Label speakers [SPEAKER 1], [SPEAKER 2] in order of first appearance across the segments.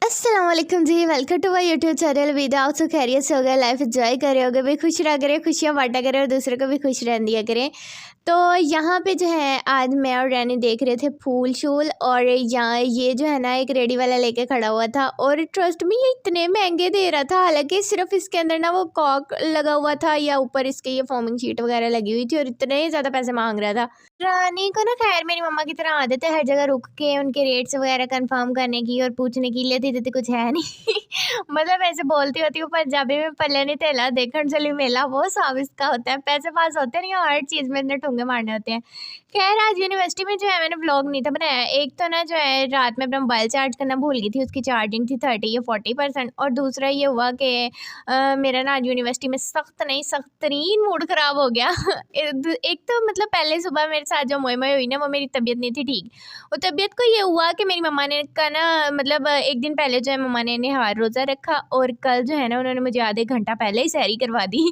[SPEAKER 1] अस्सलाम वालेकुम जी, welcome to my YouTube channel. उम्मीद है आप सब खैरियत से हो गए, लाइफ एंजॉय कर रहे होगे, भी खुश रहा करें, खुशियाँ बांटा करें और दूसरों को भी खुश रहने दिया करें। तो यहाँ पे जो है आज मैं और रैनी देख रहे थे फूल शूल, और यहाँ ये जो है ना एक रेडी वाला लेके खड़ा हुआ था, और ट्रस्ट में ये इतने महंगे दे रहा था। हालांकि सिर्फ इसके अंदर ना वो कॉक लगा हुआ था या ऊपर इसके ये फोमिंग शीट वगैरह लगी हुई थी, और इतने ज़्यादा पैसे मांग रहा था। रानी को ना खैर मेरी मम्मा की तरह आदत है हर जगह रुक के उनके रेट्स वगैरह कंफर्म करने की और पूछने की, लेती देती कुछ है नहीं। मतलब ऐसे बोलती होती हूँ पंजाबी में, पल्ले नहीं तेला देखण चली मेला, वो सब इसका होता है। पैसे पास होते नहीं, हर चीज़ में इतने ठुंगे मारने होते हैं। खैर आज यूनिवर्सिटी में जो है मैंने व्लॉग नहीं था बनाया। एक तो ना जो है रात में अपना मोबाइल चार्ज करना भूल गई थी, उसकी चार्जिंग थी 30 या 40%। और दूसरा ये हुआ कि मेरा ना आज यूनिवर्सिटी में सख्त नहीं सख्त तरीन मूड ख़राब हो गया। एक तो मतलब पहले सुबह मेरे साथ जो मोई मोई हुई ना, वो मेरी तबीयत नहीं थी ठीक। वो तबीयत को ये हुआ कि मेरी मम्मा ने का ना मतलब एक दिन पहले जो है मम्मा ने निहार रोज़ा रखा, और कल जो है ना उन्होंने मुझे आधे घंटा पहले ही सहरी करवा दी।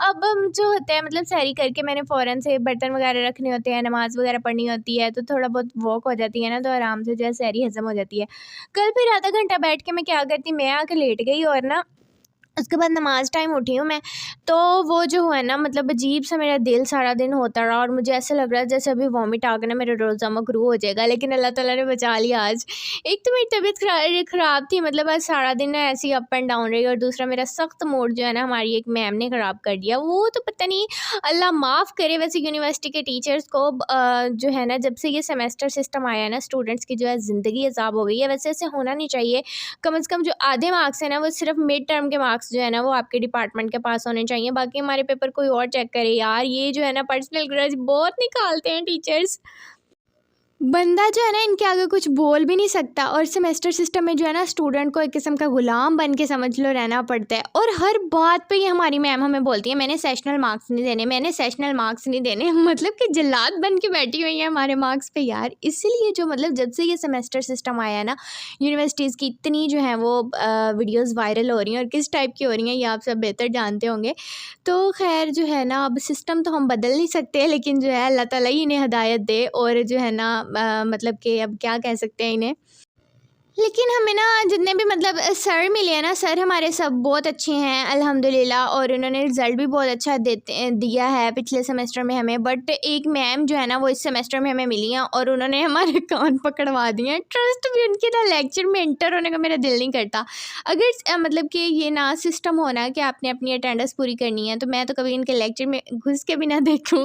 [SPEAKER 1] अब जो होता है मतलब सहरी करके मैंने फ़ौरन से बर्तन वगैरह रखने होते हैं, नमाज़ वगैरह पढ़नी होती है, तो थोड़ा बहुत वॉक हो जाती है ना, तो आराम से जो है सहरी हज़म हो जाती है। कल फिर आधा घंटा बैठ के मैं क्या करती, मैं आके लेट गई, और ना उसके बाद नमाज़ टाइम उठी हूँ मैं, तो वो जो हुआ ना मतलब अजीब सा मेरा दिल सारा दिन होता रहा, और मुझे ऐसा लग रहा है जैसे अभी वॉमिट आकर ना मेरा रोज़ा मकरू हो जाएगा, लेकिन अल्लाह ताला ने बचा लिया आज। एक तो मेरी तबीयत ख़राब थी, मतलब आज सारा दिन ना ऐसे ही अप एंड डाउन रही, और दूसरा मेरा सख्त मूड जो है ना हमारी एक मैम ने ख़राब कर दिया। वो तो पता नहीं, अल्लाह माफ़ करे। वैसे यूनिवर्सिटी के टीचर्स को जो है ना जब से ये सेमेस्टर सिस्टम आया है ना, स्टूडेंट्स की जो है ज़िंदगी अज़ाब हो गई है। वैसे ऐसे होना नहीं चाहिए। कम से कम जो आधे मार्क्स हैं ना, वो सिर्फ मिड टर्म के मार्क्स जो है ना वो आपके डिपार्टमेंट के पास होने चाहिए, बाकी हमारे पेपर कोई और चेक करे यार। ये जो है ना पर्सनल ग्रज बहुत निकालते हैं टीचर्स। बंदा जो है ना इनके आगे कुछ बोल भी नहीं सकता, और सेमेस्टर सिस्टम में जो है ना स्टूडेंट को एक किस्म का गुलाम बन के समझ लो रहना पड़ता है। और हर बात पे ये हमारी मैम हमें बोलती है मैंने सेशनल मार्क्स नहीं देने, मैंने सेशनल मार्क्स नहीं देने। मतलब कि जल्लाद बन के बैठी हुई है हमारे मार्क्स पे यार। इसीलिए जो मतलब जब से ये सेमेस्टर सिस्टम आया है ना, यूनिवर्सिटीज़ की इतनी जो है वो वीडियोज़ वायरल हो रही हैं, और किस टाइप की हो रही हैं ये आप सब बेहतर जानते होंगे। तो खैर जो है ना अब सिस्टम तो हम बदल नहीं सकते, लेकिन जो है अल्लाह ताला ही इन्हें हिदायत दे, और जो है ना मतलब कि अब क्या कह सकते हैं इन्हें। लेकिन हमें ना जितने भी मतलब सर मिले हैं ना, सर हमारे सब बहुत अच्छे हैं अल्हम्दुलिल्लाह, और उन्होंने रिज़ल्ट भी बहुत अच्छा दिया है पिछले सेमेस्टर में हमें। बट एक मैम जो है ना वो इस सेमेस्टर में हमें मिली हैं, और उन्होंने हमारे कान पकड़वा दिए हैं। ट्रस्ट भी उनके ना लेक्चर में इंटर होने का मेरा दिल नहीं करता। अगर मतलब कि ये ना सिस्टम होना कि आपने अपनी अटेंडेंस पूरी करनी है, तो मैं तो कभी इनके लेक्चर में घुस के भी ना देखूँ।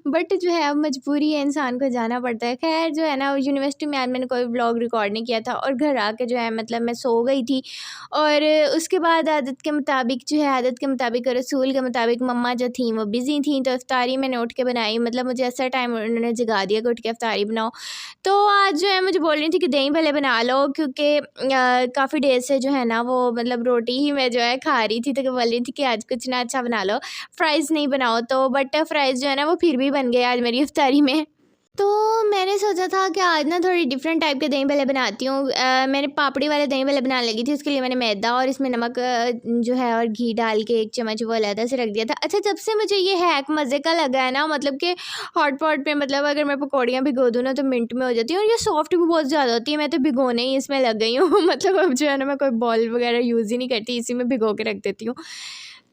[SPEAKER 1] बट जो है अब मजबूरी है, इंसान को जाना पड़ता है। खैर जो है ना यूनिवर्सिटी में आज मैंने कोई व्लॉग रिकॉर्ड नहीं किया था, और घर आके जो है मतलब मैं सो गई थी। और उसके बाद आदत के मुताबिक जो है आदत के मुताबिक और रसूल के मुताबिक मम्मा जो थी वो बिज़ी थी, तो इफ्तारी मैंने उठ के बनाई। मतलब मुझे ऐसा टाइम उन्होंने जगा दिया कि उठ के इफ्तारी बनाओ। तो आज जो है मुझे बोल रही थी कि दही भले बना लो, क्योंकि काफ़ी देर से जो है ना वो मतलब रोटी ही मैं जो है खा रही थी, तो बोल रही थी कि आज कुछ ना अच्छा बना लो, फ़्राइज़ नहीं बनाओ। तो बट फ़्राइज़ जो है ना वो फिर भी बन गए आज मेरी इफ्तारी में। तो मैंने सोचा था कि आज ना थोड़ी डिफरेंट टाइप के दही भल्ले बनाती हूँ। मैंने पापड़ी वाले दही भल्ले बनाने लगी थी, उसके लिए मैंने मैदा और इसमें नमक जो है और घी डाल के 1 चम्मच वो अलहदा से रख दिया था। अच्छा, जब से मुझे ये हैक मज़े का लगा है ना, मतलब कि हॉट पॉट पे मतलब अगर मैं पकौड़ियाँ भिगो दूँ ना तो मिनट में हो जाती हैं, और ये सॉफ्ट भी बहुत ज़्यादा होती है। मैं तो भिगोने ही इसमें लग गई हूँ। मतलब अब जो है ना मैं कोई बॉल वगैरह यूज़ ही नहीं करती, इसी में भिगो के रख देती हूँ।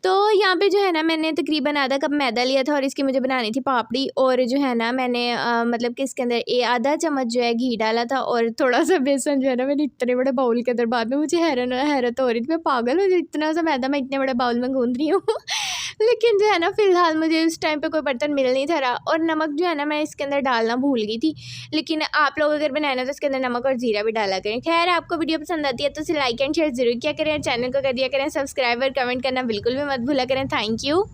[SPEAKER 1] तो यहाँ पे जो है ना मैंने तकरीबन आधा कप मैदा लिया था, और इसकी मुझे बनानी थी पापड़ी। और जो है ना मैंने मतलब कि इसके अंदर आधा चम्मच जो है घी डाला था, और थोड़ा सा बेसन जो है ना मैंने इतने बड़े बाउल के अंदर, बाद में मुझे हैरत हो रही थी, मैं पागल हूँ इतना सा मैदा मैं इतने बड़े बाउल में गूंद रही हूँ। लेकिन जो है ना फ़िलहाल मुझे उस टाइम पे कोई बर्तन मिल नहीं था रहा, और नमक जो है ना मैं इसके अंदर डालना भूल गई थी। लेकिन आप लोग अगर बनाए ना तो इसके अंदर नमक और ज़ीरा भी डाला करें। खैर आपको वीडियो पसंद आती है तो उसे लाइक एंड शेयर ज़रूर किया करें, चैनल को कर दिया करें सब्सक्राइब, और कमेंट करना बिल्कुल भी मत भूला करें। Thank you.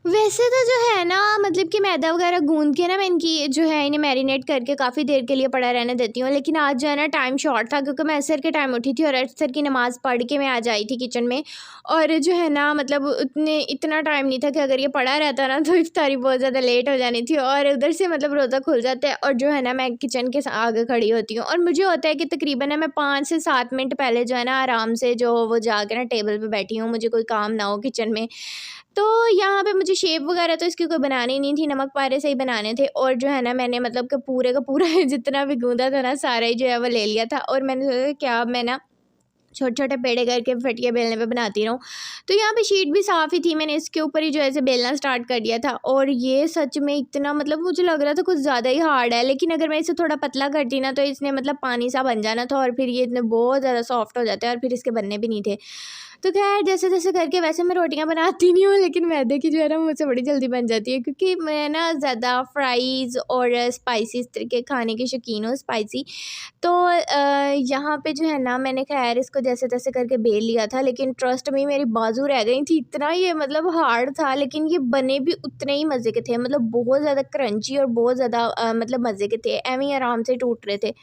[SPEAKER 1] वैसे तो जो है ना मतलब कि मैदा वगैरह गूंद के ना मैं इनकी जो है इन्हें मैरिनेट करके काफ़ी देर के लिए पड़ा रहने देती हूँ। लेकिन आज जो है ना टाइम शॉर्ट था, क्योंकि मैं असर के टाइम उठी थी, और असर की नमाज़ पढ़ के मैं आज आई थी किचन में। और जो है ना मतलब इतना टाइम नहीं था कि अगर ये पड़ा रहता ना तो इफ्तारी बहुत ज़्यादा लेट हो जानी थी, और उधर से मतलब रोज़ा खुल जाता है, और जो है ना मैं किचन के आगे खड़ी होती हूँ, और मुझे होता है कि तकरीबन ना मैं 5 से 7 मिनट पहले जो है ना आराम से जो वो जाके ना टेबल पे बैठी हूँ, मुझे कोई काम ना हो किचन में। तो यहाँ पे मुझे शेप वगैरह तो इसकी कोई बनानी नहीं थी, नमक पारे से ही बनाने थे। और जो है ना मैंने मतलब कि पूरे का पूरा जितना भी गूँदा था ना सारा ही जो है वो ले लिया था, और मैंने सोचा क्या मैं ना छोटे छोटे पेड़े करके फटिया बेलने पे बनाती रहूँ। तो यहाँ पे शीट भी साफ़ ही थी, मैंने इसके ऊपर ही जो है ऐसे बेलना स्टार्ट कर दिया था। और ये सच में इतना मतलब मुझे लग रहा था कुछ ज़्यादा ही हार्ड है, लेकिन अगर मैं इसे थोड़ा पतला करती ना तो इसने मतलब पानी सा बन जाना था, और फिर ये इतने बहुत ज़्यादा सॉफ्ट हो जाते हैं और फिर इसके बनने भी नहीं थे। तो खैर जैसे जैसे करके, वैसे मैं रोटियां बनाती नहीं हूँ, लेकिन मैदे की जो है ना मुझसे बड़ी जल्दी बन जाती है, क्योंकि मैं ना ज़्यादा फ्राइज़ और स्पाइसी इस तरह के खाने की शौकीन हूँ, स्पाइसी। तो यहाँ पे जो है ना मैंने खैर इसको जैसे तैसे करके बेल लिया था, लेकिन ट्रस्ट में मेरी बाजू रह गई थी, इतना ये मतलब हार्ड था, लेकिन ये बने भी उतने ही मज़े के थे, मतलब बहुत ज़्यादा क्रंची और बहुत ज़्यादा मतलब मज़े के थे, एवं ही आराम से टूट रहे थे।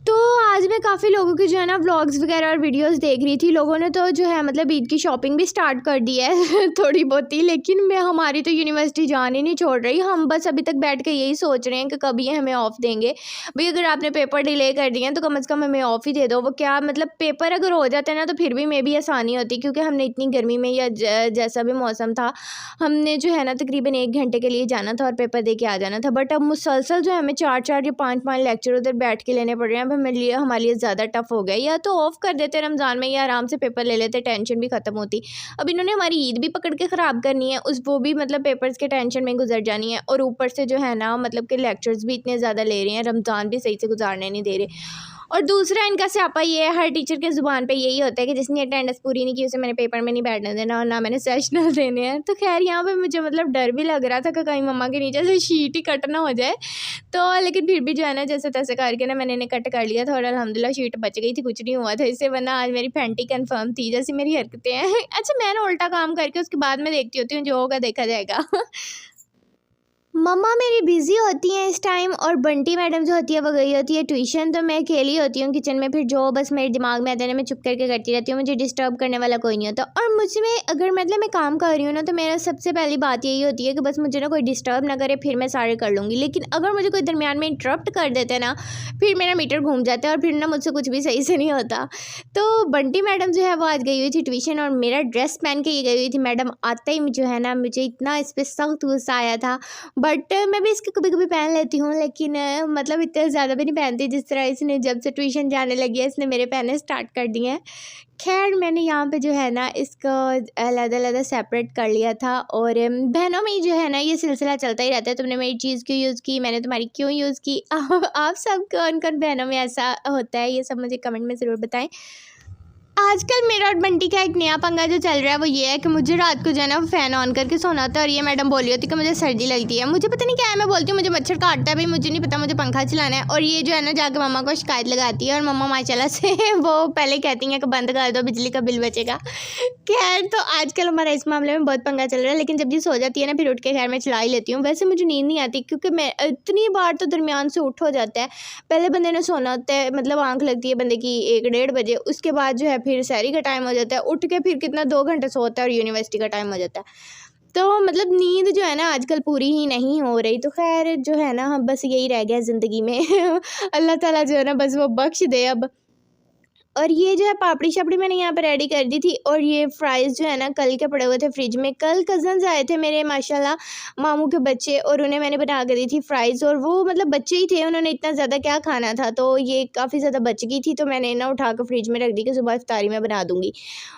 [SPEAKER 1] तो आज मैं काफ़ी लोगों के जो है ना व्लॉग्स वगैरह और वीडियोस देख रही थी। लोगों ने तो जो है मतलब ईद की शॉपिंग भी स्टार्ट कर दी है थोड़ी बहुत ही, लेकिन मैं हमारी तो यूनिवर्सिटी जान ही नहीं छोड़ रही। हम बस अभी तक बैठ के यही सोच रहे हैं कि कभी ये हमें ऑफ़ देंगे। भाई अगर आपने पेपर डिले कर दिए हैं तो कम से कम हमें ऑफ़ ही दे दो। वो क्या मतलब पेपर अगर हो जाते हैं ना तो फिर भी मे बी आसानी होती, क्योंकि हमने इतनी गर्मी में या जैसा भी मौसम था, हमने जो है ना तकरीबन 1 घंटे के लिए जाना था और पेपर दे के आ जाना था। बट अब मुसलसल जो है हमें 4-4 या 5-5 लेक्चर उधर बैठ के लेने पड़ रहे हैं। अब हमारे लिए ज़्यादा टफ हो गया। या तो ऑफ़ कर देते रमज़ान में, या आराम से पेपर ले लेते, टेंशन भी ख़त्म होती। अब इन्होंने हमारी ईद भी पकड़ के ख़राब करनी है, वो भी मतलब पेपर्स के टेंशन में गुजर जानी है, और ऊपर से जो है ना मतलब कि लेक्चर्स भी इतने ज़्यादा ले रहे हैं, रमज़ान भी सही से गुजारने नहीं दे रहे। और दूसरा इनका स्यापा ये है, हर टीचर के ज़ुबान पे यही होता है कि जिसने अटेंडेंस पूरी नहीं की उसे मैंने पेपर में नहीं बैठने देना, और ना मैंने सेशनल देने हैं। तो खैर यहाँ पे मुझे मतलब डर भी लग रहा था कि कहीं मम्मा के नीचे से शीट ही कट ना हो जाए। तो लेकिन फिर भी जो है ना जैसे तैसे करके ना मैंने इन्हें कट कर लिया था, और अल्हम्दुलिल्लाह शीट बच गई थी, कुछ नहीं हुआ था इससे, वरना आज मेरी फेंटी कन्फर्म थी जैसी मेरी हरकतें हैं अच्छा मैं ना उल्टा काम करके उसके बाद में देखती होती हूँ, जो होगा देखा जाएगा मम्मा मेरी बिज़ी होती हैं इस टाइम, और बंटी मैडम जो होती है वो गई होती है ट्यूशन। तो मैं अकेली होती हूँ किचन में, फिर जो बस मेरे दिमाग में आता है ना मैं चुप करके करती रहती हूँ, मुझे डिस्टर्ब करने वाला कोई नहीं होता। और मुझ में अगर मतलब मैं काम कर रही हूँ ना तो मेरा सबसे पहली बात यही होती है कि बस मुझे ना कोई डिस्टर्ब ना करे, फिर मैं सारे कर लूँगी। लेकिन अगर मुझे कोई दरमियान में इंटरप्ट कर देते हैं ना, फिर मेरा मीटर घूम जाता है और फिर ना मुझसे कुछ भी सही से नहीं होता। तो बंटी मैडम जो है वो आज गई हुई थी ट्यूशन, और मेरा ड्रेस पहन के ये गई हुई थी। मैडम आते ही जो है ना मुझे इतना इस पर सख्त गुस्सा आया था, बट मैं भी इसके कभी कभी पहन लेती हूँ, लेकिन मतलब इतने ज़्यादा भी नहीं पहनती जिस तरह इसने जब से ट्यूशन जाने लगी है इसने मेरे पहनने स्टार्ट कर दिए हैं। खैर मैंने यहाँ पे जो है ना इसको अलग-अलग सेपरेट कर लिया था, और बहनों में ही जो है ना ये सिलसिला चलता ही रहता है, तुमने मेरी चीज़ क्यों यूज़ की, मैंने तुम्हारी क्यों यूज़ की आप सब कौन-कौन बहनों में ऐसा होता है, ये सब मुझे कमेंट में ज़रूर बताएं। आजकल मेरा और बंटी का एक नया पंगा जो चल रहा है वो ये है कि मुझे रात को जो है ना फ़ैन ऑन करके सोना होता है, और ये मैडम बोली होती है कि मुझे सर्दी लगती है। मुझे पता नहीं क्या है, मैं बोलती हूँ मुझे मच्छर काटता है, भाई मुझे नहीं पता, मुझे पंखा चलाना है। और ये जो है ना जाके मम्मा को शिकायत लगाती है, और मम्मा माशाल्लाह से वो पहले कहती हैं कि बंद कर दो, बिजली का बिल बचेगा। खैर तो आजकल हमारा इस मामले में बहुत पंगा चल रहा है, लेकिन जब ये सो जाती है ना फिर उठ के खैर मैं चला ही लेती हूँ। वैसे मुझे नींद नहीं आती, क्योंकि मैं इतनी बार तो दरमियान से उठ हो जाता है। पहले बंदे ने सोना होता है, मतलब आँख लगती है बंदे की 1-1:30 बजे, उसके बाद जो है फिर सहरी का टाइम हो जाता है, उठ के फिर कितना 2 घंटे सोता है और यूनिवर्सिटी का टाइम हो जाता है। तो मतलब नींद जो है ना आजकल पूरी ही नहीं हो रही। तो खैर जो है ना हम बस यही रह गया ज़िंदगी में अल्लाह ताला जो है ना बस वो बख्श दे अब। और ये जो है पापड़ी-शापड़ी मैंने यहाँ पे रेडी कर दी थी, और ये फ्राइज़ जो है ना कल के पड़े हुए थे फ्रिज में। कल कज़न्स आए थे मेरे माशाल्लाह, मामू के बच्चे, और उन्हें मैंने बना के दी थी फ्राइज़, और वो मतलब बच्चे ही थे, उन्होंने इतना ज़्यादा क्या खाना था, तो ये काफ़ी ज़्यादा बच गई थी, तो मैंने ना उठा के फ्रिज में रख दी कि सुबह इफ्तारी में बना दूँगी।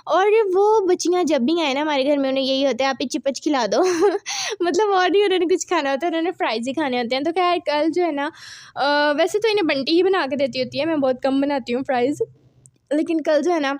[SPEAKER 1] और वो बच्चियाँ जब भी आए ना हमारे घर में, उन्हें यही होता है आप ही चिपच खिला दो मतलब और नहीं उन्होंने कुछ खाना होता है, उन्होंने फ्राइज़ ही खाने होते हैं। तो खैर कल जो है ना वैसे तो इन्हें बंटी ही बना के देती होती है, मैं बहुत कम बनाती हूँ फ्राइज़। लेकिन कल जो है ना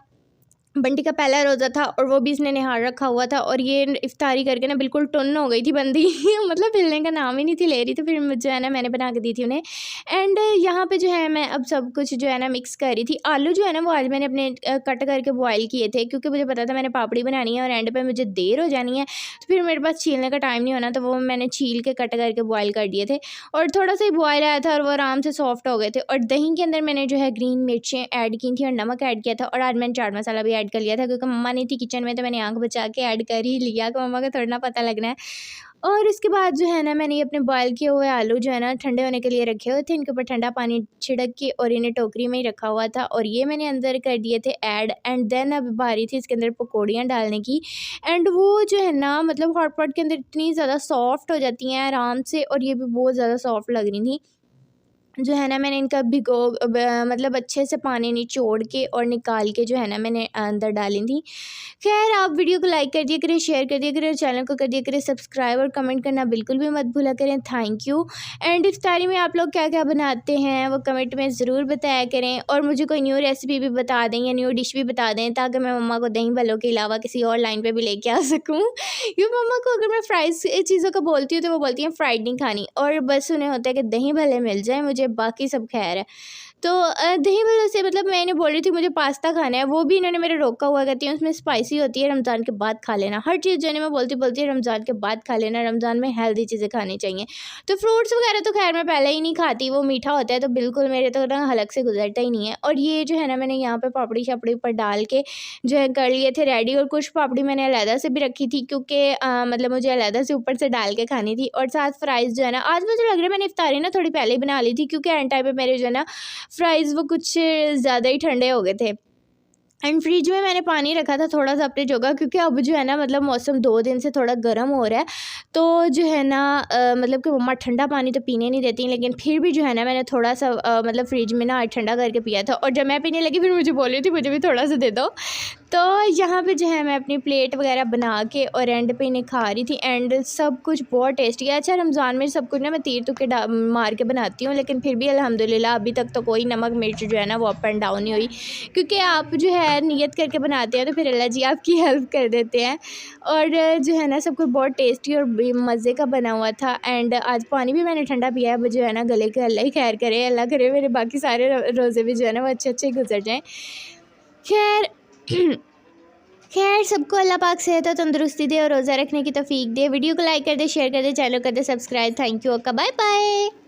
[SPEAKER 1] बंटी का पहला रोज़ा था, और वो भी इसने निहार रखा हुआ था, और ये इफ्तारी करके ना बिल्कुल टुन्न हो गई थी बंदी मतलब हिलने का नाम ही नहीं थी ले रही। तो फिर मुझे है ना मैंने बना के दी थी उन्हें। एंड यहाँ पे जो है मैं अब सब कुछ जो है ना मिक्स कर रही थी। आलू जो है ना वो आज मैंने अपने कट करके बॉयल किए थे, क्योंकि मुझे पता था मैंने पापड़ी बनानी है और एंड पे मुझे देर हो जानी है, तो फिर मेरे पास छीलने का टाइम नहीं होना, तो वो मैंने छील के कट करके बॉयल कर दिए थे, और थोड़ा सा ही बॉयल आया था और वो आराम से सॉफ्ट हो गए थे। और दही के अंदर मैंने जो है ग्रीन मिर्चें ऐड की थी और नमक ऐड किया था, और आज मैंने चाट मसाला भी ऐड कर लिया था, क्योंकि मम्मा नहीं थी किचन में, तो मैंने आँख बचा के ऐड कर ही लिया कि मम्मा को थोड़ा ना पता लगना है। और इसके बाद जो है ना मैंने ये अपने बॉयल किए हुए आलू जो है ना ठंडे होने के लिए रखे हुए थे, इनके ऊपर ठंडा पानी छिड़क के और इन्हें टोकरी में ही रखा हुआ था, और ये मैंने अंदर कर दिए थे ऐड। एंड देन अब बारी थी इसके अंदर पकौड़ियाँ डालने की, एंड वो जो है ना मतलब हॉट पॉट के अंदर इतनी ज़्यादा सॉफ्ट हो जाती हैं आराम से, और ये भी बहुत ज़्यादा सॉफ्ट लग रही थी। जो है ना मैंने इनका मतलब अच्छे से पानी निचोड़ के और निकाल के जो है ना मैंने अंदर डाली थी। खैर आप वीडियो को लाइक कर दिया करें, शेयर कर दिया करें, चैनल को कर दिया करें सब्सक्राइब और कमेंट करना बिल्कुल भी मत भूला करें। Thank you. एंड इफ्तारी में आप लोग क्या क्या बनाते हैं वो कमेंट में ज़रूर बताया करें, और मुझे कोई न्यू रेसिपी भी बता दें या न्यू डिश भी बता दें, ताकि मैं मम्मा को दही भल्लों के अलावा किसी और लाइन पे भी लेके आ सकूँ। क्योंकि मम्मा को अगर मैं फ्राइज़ चीज़ों को बोलती हूँ तो वो बोलती हैं फ्राइड नहीं खानी, और बस उन्हें होता है कि दही भल्ले मिल जाए, मुझे बाकी सब खैर है। तो दही भल्लों से मतलब मैं इन्हें बोल रही थी मुझे पास्ता खाना है, वो भी इन्होंने मेरे रोका हुआ, कहती है उसमें स्पाइसी होती है, रमज़ान के बाद खा लेना। हर चीज़ जो है मैं बोलती है रमज़ान के बाद खा लेना, रमज़ान में हेल्दी चीज़ें खानी चाहिए। तो फ्रूट्स वगैरह तो खैर मैं पहले ही नहीं खाती, वो मीठा होता है तो बिल्कुल मेरे तो ना हलक से गुजरता ही नहीं है। और ये जो है ना मैंने यहाँ पे पापड़ी शापड़ी ऊपर डाल के जो है कर लिए थे रेडी, और कुछ पापड़ी मैंने अलहदा से भी रखी थी, क्योंकि मतलब मुझे अलहदा से ऊपर से डाल के खानी थी। और साथ फ्राइज़ जो है ना, आज मुझे लग रहा है मैंने इफ्तारी ना थोड़ी पहले ही बना ली थी, क्योंकि एंड टाइम पे मेरे जो है ना फ्राइज़ वो कुछ ज़्यादा ही ठंडे हो गए थे। एंड फ्रिज में मैंने पानी रखा था थोड़ा सा अपने जगह, क्योंकि अब जो है ना मतलब मौसम 2 दिन से थोड़ा गर्म हो रहा है, तो जो है ना मतलब कि मम्मा ठंडा पानी तो पीने नहीं देती, लेकिन फिर भी जो है ना मैंने थोड़ा सा मतलब फ्रिज में ना ठंडा करके पिया था। और जब मैं पीने लगी फिर मुझे बोल रही थी मुझे भी थोड़ा सा दे दो। तो यहाँ पे जो है मैं अपनी प्लेट वगैरह बना के और एंड पे इन्हें खा रही थी, एंड सब कुछ बहुत टेस्टी है। अच्छा रमज़ान में सब कुछ ना मैं तीर तुके मार के बनाती हूँ, लेकिन फिर भी अल्हम्दुलिल्लाह अभी तक तो कोई नमक मिर्च जो है ना वो अप एंड डाउन नहीं हुई, क्योंकि आप जो है नियत करके बनाते हैं तो फिर अल्लाह जी आपकी हेल्प कर देते हैं। और जो है ना सब कुछ बहुत टेस्टी और मज़े का बना हुआ था। एंड आज पानी भी मैंने ठंडा पिया है, जो है ना गले के अल्लाह ही खैर करे, अल्लाह करे मेरे बाकी सारे रोज़े भी जो है ना वो अच्छे अच्छे गुजर जाएँ। खैर खैर सबको अल्लाह पाक सेहत और तंदुरुस्ती दे और रोज़ा रखने की तौफीक दे। वीडियो को लाइक कर दे, शेयर कर दे, चैनल कर दे subscribe. Thank you. Okay bye bye.